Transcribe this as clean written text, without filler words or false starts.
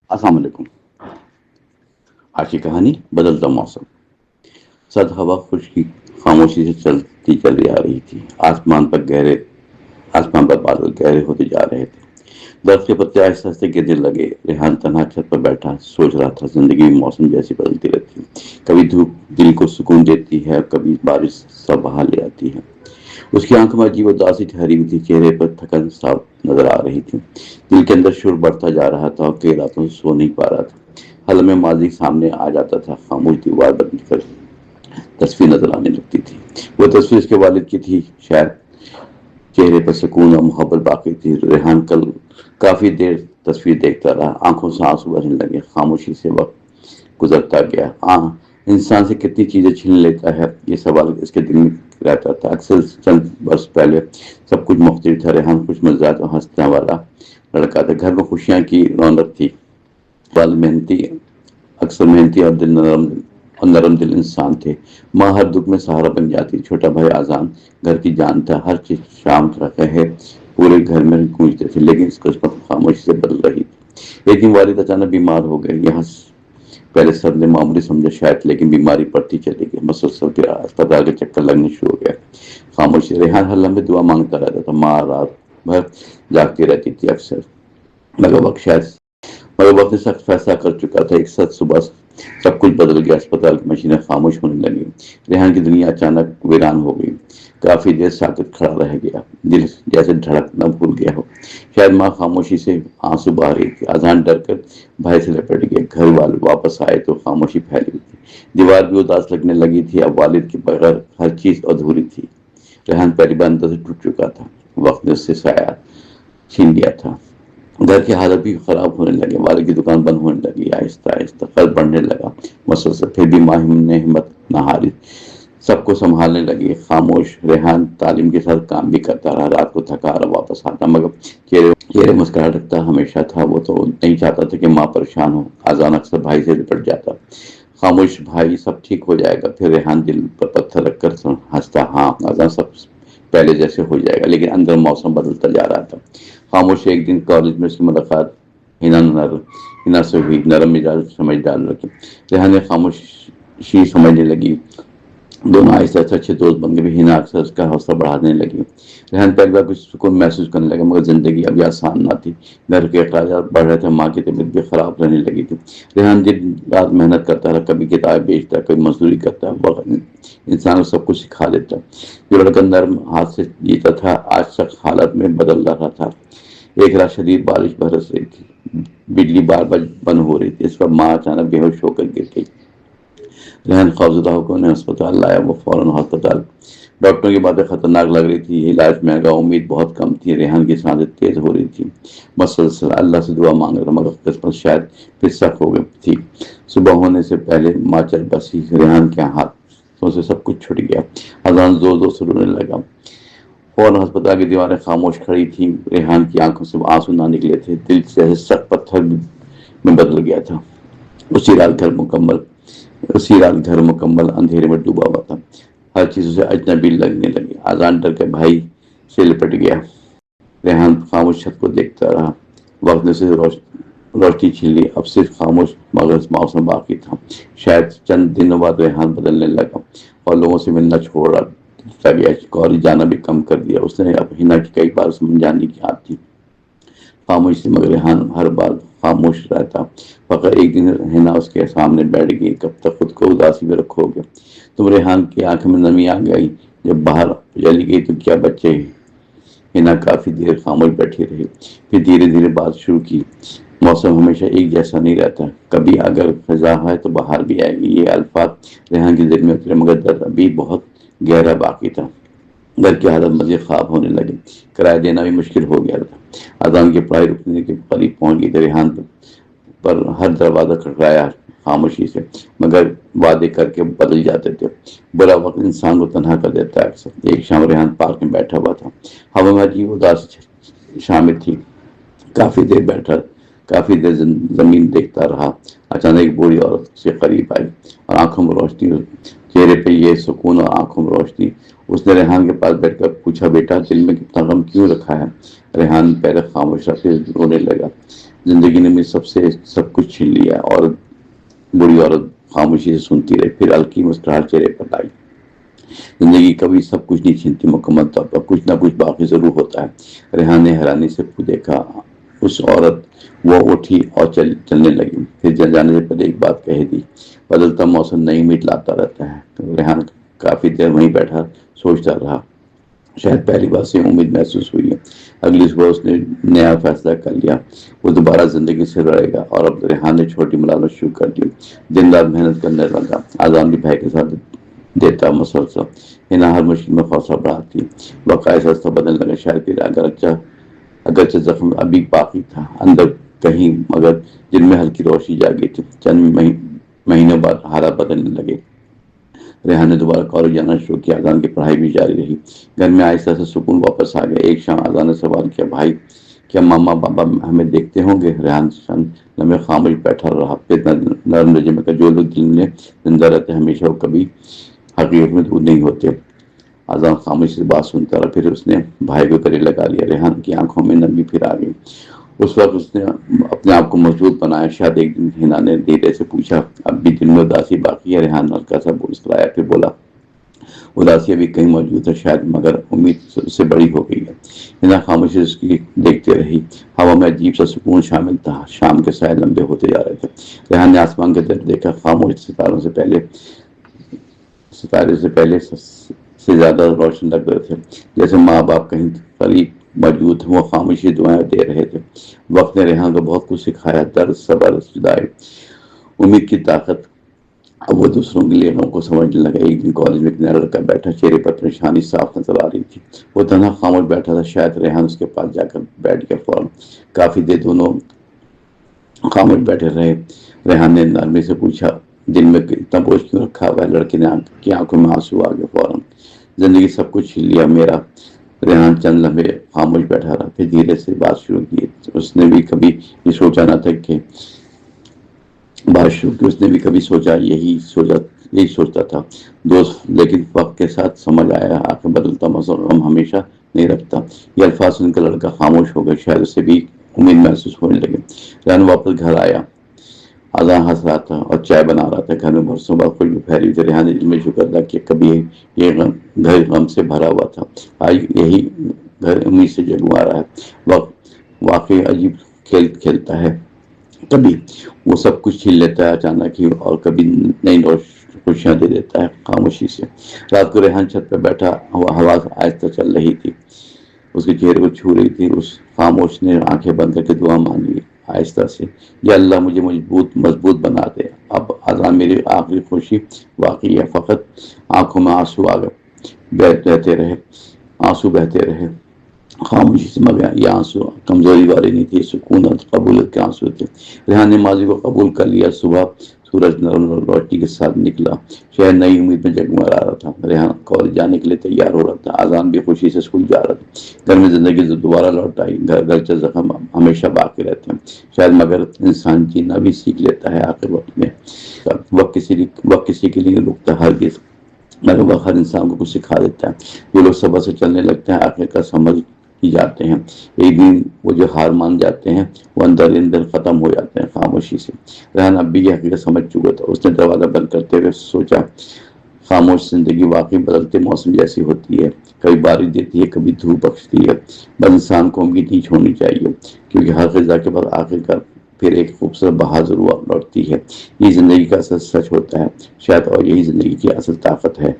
السلام علیکم۔ آج کی کہانی بدلتا موسم۔ سرد ہوا خشکی خاموشی سے چلتی چلی آ رہی تھی۔ آسمان پر بادل گہرے ہوتے جا رہے تھے۔ درخت کے پتے آہستہ آہستہ گرنے لگے۔ ریحان تنہا چھت پر بیٹھا سوچ رہا تھا، زندگی میں موسم جیسی بدلتی رہتی ہے، کبھی دھوپ دل کو سکون دیتی ہے، کبھی بارش سب بہا لے آتی ہے۔ اس کی آنکھوں میں عجیب اداسی ٹھہری ہوئی تھی، چہرے پر تھکن صاف نظر آ رہی تھی۔ دل کے اندر شور بڑھتا جا رہا تھا اور کئی راتوں سے سو نہیں پا رہا تھا۔ حلم میں ماضی سامنے آ جاتا تھا، خاموش دیوار بن کر تصویر نظر آنے لگتی تھی۔ وہ تصویر اس کے والد کی تھی، شاید چہرے پر سکون اور محبت باقی تھی۔ ریحان کل کافی دیر تصویر دیکھتا رہا، آنکھوں سے آنسو بہنے لگے۔ خاموشی سے وقت گزرتا گیا۔ انسان سے کتنی چیزیں چھین لیتا ہے، یہ سوال اس کے دل میں رہتا تھا۔ اکثر چند برس پہلے سب کچھ مختلف تھا۔ ریحان خوش مزاج اور ہنسنے والا لڑکا تھا، گھر میں خوشیاں کی رونق تھی۔ والد اکثر محنتی اور نرم دل انسان تھے۔ ماں ہر دکھ میں سہارا بن جاتی۔ چھوٹا بھائی آزان گھر کی جان تھا، ہر چیز شام رہے پورے گھر میں گونجتے تھے، لیکن اس قسمت خاموشی سے بدل رہی تھی۔ ایک دن والد اچانک بیمار ہو گئے۔ یہاں پہلے سب نے معمولی سمجھا شاید، لیکن بیماری بڑھتی چلی گئی۔ مسلسل اسپتال کے چکر لگنے شروع ہو گئے۔ خاموشی ریحان ہر لمحے دعا مانگتا رہتا تھا۔ ماں رات بھر جاگتی رہتی تھی اکثر، مگر وقت نے سخت فیصلہ کر چکا تھا۔ ایک سچ صبح سب کچھ بدل گیا۔ اسپتال کی مشینیں خاموش ہونے لگی۔ ریحان کی دنیا اچانک ویران ہو گئی۔ کافی دیر ساکت کھڑا رہ گیا، دل جیسے دھڑکنا بھول گیا ہو۔ شاید ماں خاموشی سے آنسو بہا رہی تھی۔ آزان ڈر کر بھائی سے لپٹ گیا۔ گھر والے واپس آئے تو خاموشی پھیلی ہوئی تھی۔ دیوار بھی اداس لگنے لگی تھی۔ اب والد کے بغیر ہر چیز ادھوری تھی۔ ریحان پہلی بار اندر سے ٹوٹ چکا تھا۔ وقت نے اس سے سایہ چھین لیا تھا۔ گھر کی حالت بھی خراب ہونے لگے۔ والد کی دکان بند ہونے لگی۔ آہستہ آہستہ قرض بڑھنے لگا مسلسل۔ پھر بھی ماں نے ہمت نہ ہاری، سب کو سنبھالنے لگی۔ خاموش ریحان تعلیم کے ساتھ کام بھی کرتا رہا۔ رات کو تھکا اور واپس آتا، مگر چہرے مسکراہٹ رکھتا ہمیشہ تھا۔ وہ تو نہیں چاہتا تھا کہ ماں پریشان ہو۔ آزان اکثر بھائی سے لپٹ جاتا، خاموش بھائی سب ٹھیک ہو جائے گا۔ پھر ریحان دل پر پتھر رکھ کر ہنستا، ہاں آزان سب پہلے جیسے ہو جائے گا۔ لیکن اندر موسم بدلتا جا رہا تھا۔ خاموش ایک دن کالج میں اس کی ملاقات ہنا سے ہوئی، نرم مزاج سمجھدار لڑکی۔ ریحان نے خاموشی سمجھنے لگی۔ دونوں آہستہ آہستہ اچھے دوست بن گئے۔ ہنا اکثر اس کا حوصلہ بڑھانے لگی۔ ریحان پہلی بار کچھ سکون محسوس کرنے لگا، مگر زندگی ابھی آسان نہ تھی۔ گھر کے اخراجات بڑھ رہے تھے، ماں کی طبیعت بھی خراب رہنے لگی تھی۔ ریحان دن رات محنت کرتا رہا، کبھی کتاب بیچتا، کبھی مزدوری کرتا۔ وقت انسان کو سب کچھ سکھا دیتا۔ جو لڑکا نرم ہاتھ سے جیتا تھا، آج سخت حالت میں بدل رہا تھا۔ ایک رات شدید بارش برس رہی تھی، بجلی بار بار بند ہو رہی تھی۔ اس پر ماں اچانک بے ہوش ہو کر گر گئی۔ ریحان خوفزدہ ہو کر انہیں ہسپتال لایا۔ وہ فوراً ہسپتال، ڈاکٹروں کی باتیں خطرناک لگ رہی تھی، علاج مہنگا، امید بہت کم تھی۔ ریحان کی سانسیں تیز ہو رہی تھی، مسلسل اللہ سے دعا مانگ رہا تھا، مگر قسمت شاید پھر سخت ہو گئی تھی۔ صبح ہونے سے پہلے ماں چل بسی۔ ریحان کے ہاتھوں سے سب کچھ چھوٹ گیا۔ اذان زور زور سے رونے لگا۔ فوراً ہسپتال کی دیواریں خاموش کھڑی تھیں۔ ریحان کی آنکھوں سے آنسو نہ نکلے تھے، دل جیسے سخت پتھر میں بدل گیا تھا۔ اسی رات گھر مکمل اندھیرے میں ڈوبا ہوا تھا۔ ہر چیز اسے اجنبی لگنے لگی۔ آزان ڈر کے بھائی سے لپٹ گیا۔ ریحان خاموش چھت کو دیکھتا رہا۔ وقت نے اسے روشنی چھین لی۔ اب صرف خاموش مگر موسم باقی تھا۔ شاید چند دنوں بعد ریحان بدلنے لگا اور لوگوں سے ملنا چھوڑا گیا، کالج جانا بھی کم کر دیا۔ اس نے اب ہنا کی کئی بار سمجھانے کی عادت تھی، خاموش تھی، مگر ریحان ہر بار خاموش رہتا۔ فقط ایک دن ہنا اس کے سامنے بیٹھ گئی۔ کب تک خود کو اداسی میں رکھو گے تم؟ ریحان کی آنکھ میں نمی آ گئی۔ جب باہر چلی گئی تو کیا بچے؟ ہنا کافی دیر خاموش بیٹھی رہی، پھر دھیرے دھیرے بات شروع کی۔ موسم ہمیشہ ایک جیسا نہیں رہتا، کبھی اگر خزاں ہے تو باہر بھی آئے گی۔ یہ الفاظ ریحان کے دل میں اترے، مگر درد ابھی بہت گہرا باقی تھا۔ گھر کی حالت مزید خراب ہونے لگی، کرایہ دینا بھی مشکل ہو گیا تھا۔ اذان کی پڑھائی رکنے کے قریب پہنچ گئی تھی۔ ریحان پر ہر دروازہ کھٹکھٹایا خاموشی سے، مگر وعدے کر کے بدل جاتے تھے۔ برا وقت انسان کو تنہا کر دیتا ہے اکثر۔ ایک شام ریحان پارک میں بیٹھا ہوا تھا، ہوا میں عجیب اداسی شامل تھی۔ کافی دیر زمین دیکھتا رہا۔ اچانک ایک بوڑھی عورت سے قریب آئی اور آنکھوں میں روشنی، چہرے پہ یہ سکون اور آنکھوں میں روشنی۔ اس نے ریحان کے پاس بیٹھ کر پوچھا، بیٹا دل میں کتنا غم کیوں رکھا ہے؟ ریحان پہلے خاموش رکھ کے رونے لگا۔ زندگی نے مجھ سب کچھ چھین لیا، اور بری عورت خاموشی سے سنتی رہی، پھر ہلکی مسکراہٹ چہرے پر لائی۔ زندگی کبھی سب کچھ نہیں چھینتی، مکمل طور پر کچھ نہ کچھ باقی ضرور ہوتا ہے۔ ریحان نے حیرانی سے دیکھا اس عورت، وہ اٹھی اور چلنے لگی، پھر جانے سے پہلے ایک بات کہی دی، بدلتا موسم نئی امید لاتا رہتا ہے۔ ریحان کافی دیر وہیں بیٹھا سوچتا رہا، شاید پہلی بار سے امید محسوس ہوئی ہے۔ اگلی صبح اس نے نیا فیصلہ کر لیا، وہ دوبارہ زندگی سے لڑے گا، اور اب ریحان نے چھوٹی ملازمت شروع کر دی، دن رات محنت کرنے لگا، آزان بھی بھائی کے ساتھ دیتا مسلسل، انہیں ہر مشکل میں حوصلہ بڑھاتی، وقائع سستا بدلنے لگا، شاید پھر اگرچہ زخم ابھی باقی تھا اندر کہیں، مگر دل میں ہلکی روشنی جاگی تھی۔ چند مہینوں بعد حالات بدلنے لگے، ریحان نے دوبارہ کالج جانا شروع کیا، اذان کی پڑھائی بھی جاری رہی، گھر میں آہستہ سے سکون واپس آ گیا۔ ایک شام اذان نے سوال کیا، بھائی کیا ماما بابا ہمیں دیکھتے ہوں گے؟ ریحان چند لمحے خاموش بیٹھا رہا، پھر نرم لہجے میں کہا، جو لوگ دل میں زندہ رہتے ہمیشہ وہ کبھی حقیقت میں دور نہیں ہوتے۔ اذان خاموشی سے بات سنتا رہا، پھر اس نے بھائی کو گلے لگا لیا۔ ریحان کی آنکھوں میں نمی پھر آ گئی، اس وقت اس نے اپنے آپ کو مضبوط بنایا۔ شاید ایک دن ہنا نے دھیرے سے پوچھا، اب بھی دل میں اداسی باقی ہے؟ ریحان نے ہلکا سا مسکرایا، پھر بولا، اداسی ابھی کہیں موجود ہے شاید، مگر امید سے بڑی ہو گئی ہے۔ ہنا خاموشی سے اس کی دیکھتے رہی، ہوا میں عجیب سا سکون شامل تھا، شام کے سائے لمبے ہوتے جا رہے تھے۔ ریحان نے آسمان کی طرف دیکھا، خاموش ستارے سے پہلے سے زیادہ روشن لگ رہے تھے، جیسے ماں باپ کہیں قریب موجود ہیں، وہ خاموشی دعائیں دے رہے تھے۔ وقت نے ریحان کو بہت کچھ سکھایا، درد، صبر، جدائی، امید کی طاقت۔ اب وہ دوسروں کے لیے لوگوں کو سمجھنے لگا۔ ایک دن کالج میں ایک نیا لڑکا بیٹھا، چہرے پر پریشانی صاف نظر آ رہی تھی، وہ تنہا خاموش بیٹھا تھا۔ شاید ریحان اس کے پاس جا کر بیٹھ گیا، فوراً کافی دیر دونوں خاموش بیٹھے رہے۔ ریحان نے نرمی سے پوچھا، دل میں اتنا بوجھ کیوں رکھا ہوا ہے؟ لڑکے کی آنکھوں میں آنسو آ گئے، فوراً زندگی سب کچھ چھین لیا میرا۔ ریحان چند لمحے خاموش بیٹھا رہا، پھر دھیرے سے بات شروع کی، اس نے بھی کبھی یہ سوچا نہ تھا کہ اس نے بھی کبھی یہی سوچتا تھا دوست، لیکن وقت کے ساتھ سمجھ آیا، آخر بدلتا موسم ہم ہمیشہ نہیں رکھتا۔ یہ الفاظ سن کر لڑکا خاموش ہو گیا، شاید اسے بھی امید محسوس ہونے لگی۔ ریحان واپس گھر آیا، اذان ہنس رہا تھا اور چائے بنا رہا تھا، گھر میں برسوں بعد خوشبو پھیلی تھی۔ ریحان نے دل میں شکر ادا کیا، کبھی یہ گھر غم سے بھرا ہوا تھا، آج یہی گھر امید سے جگمگا رہا ہے۔ وقت واقعی عجیب کھیل کھیلتا ہے، کبھی وہ سب کچھ چھین لیتا ہے اچانک ہی، اور کبھی نئی خوشیاں دے دیتا ہے خاموشی سے۔ رات کو ریحان چھت پہ بیٹھا، ہوا آہستہ چل رہی تھی، اس کے چہرے کو چھو رہی تھی، اس خاموش نے آنکھیں بند کر کے دعا مانگی آہستہ سے، یا اللہ مجھے مضبوط بنا دے۔ اب اذان میری آخری خوشی واقعی ہے، فقط آنکھوں میں آنسو بہتے رہے۔ خاموشی سے مگر یہ آنسو کمزوری والے نہیں تھے، سکون اور قبولیت کے آنسو تھے۔ ریحان نے ماضی کو قبول کر لیا۔ صبح سورج نرم روشنی کے ساتھ نکلا، شہر نئی امید میں جگمگا رہا تھا۔ ریحان کالج جانے کے لیے تیار ہو رہا تھا، اذان بھی خوشی سے اسکول جا رہا تھا۔ گھر میں زندگی دوبارہ لوٹ آئی، گرچہ زخم ہمیشہ باقی رہتے ہیں شاید، مگر انسان جینا بھی سیکھ لیتا ہے آخر وقت میں۔ وقت کسی کے لیے رکتا ہرگز، مگر وہ ہر انسان کو کچھ سکھا دیتا ہے۔ جو لوگ صبر سے چلنے لگتے ہیں آخر کا سمجھ ہی جاتے ہیں، ایک دن وہ جو ہار مان جاتے ہیں وہ اندر ختم ہو جاتے ہیں خاموشی سے۔ ریحان اب بھی یہ حقیقت سمجھ چکا تھا، اس نے دروازہ بند کرتے ہوئے سوچا، خاموش زندگی واقعی بدلتے موسم جیسی ہوتی ہے، کبھی بارش دیتی ہے، کبھی دھوپ بخشتی ہے، بس انسان کو امید نہیں چھوڑنی چاہیے، کیونکہ ہر خزاں کے بعد آخر کار پھر ایک خوبصورت بہار ضرور لوٹتی ہے۔ یہ زندگی کا اصل سچ ہوتا ہے شاید، اور یہی زندگی کی اصل طاقت ہے۔